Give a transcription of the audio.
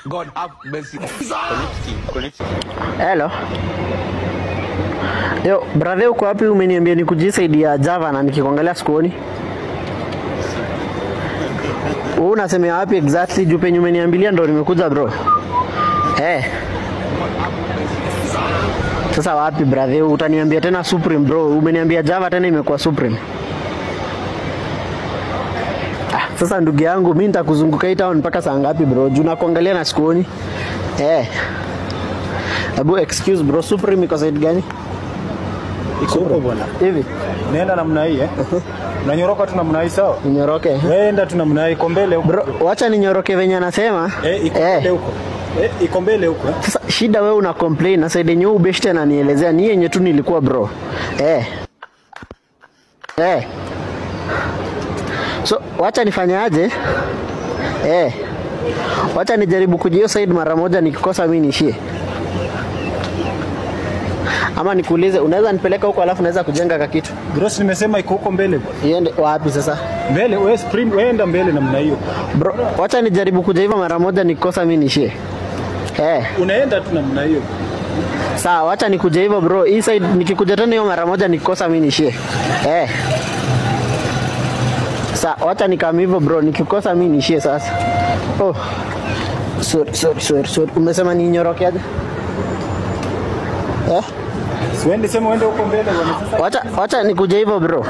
God have mercy. Hello. Yo, brother uko wapi? Umeniambia nikujisaidia Java na nikikuangalia sikuoni. Wewe unasema wapi exactly? Juu penye umeniambilia ndo nimekuja bro. Sasa wapi brother? Utaniambia tena Supreme bro. Umeniambia Java tena imekuwa Supreme. Sasa ndugu yangu mimi nitakuzunguka hii town mpaka saa ngapi bro? Juu nakuangalia na sikuoni. Abu excuse bro, Supreme iko side gani? Iko bwana. Hivi. Nenda namna hii Unanyoroka tu namna hii sawa? Ninyoroke. Nenda tu namna hii, iko mbele huko. Bro, wacha ninyoroke venye anasema. Iko mbele huko. Iko mbele huko. Sasa shida wewe una complain na side yenyewe ubeshte na nielezea ni yenye tu nilikuwa bro. So wacha nifanyaje? Wacha nijaribu kujio side mara moja, nikikosa mimi nishie. Ama nikuulize unaweza nipeleka huko alafu naweza kujenga kitu? Bro, nimesema iko huko mbele bwana. Iende wapi sasa? Mbele, wewe Supreme, wewe enda mbele namna hiyo. Bro, wacha nijaribu kuja hivyo mara moja, nikikosa mimi nishie. Unaenda tu namna hiyo. Sawa, wacha nikuje hivyo bro. Hii side nikikuja tena hiyo mara moja nikikosa mimi nishie. Sawa, wacha nikam hivyo bro, nikikosa mimi nishie sasa. Sorry. Umesema ninyoroke aje? Siende sema uende huko mbele bwana. Wacha nikuje hivyo bro.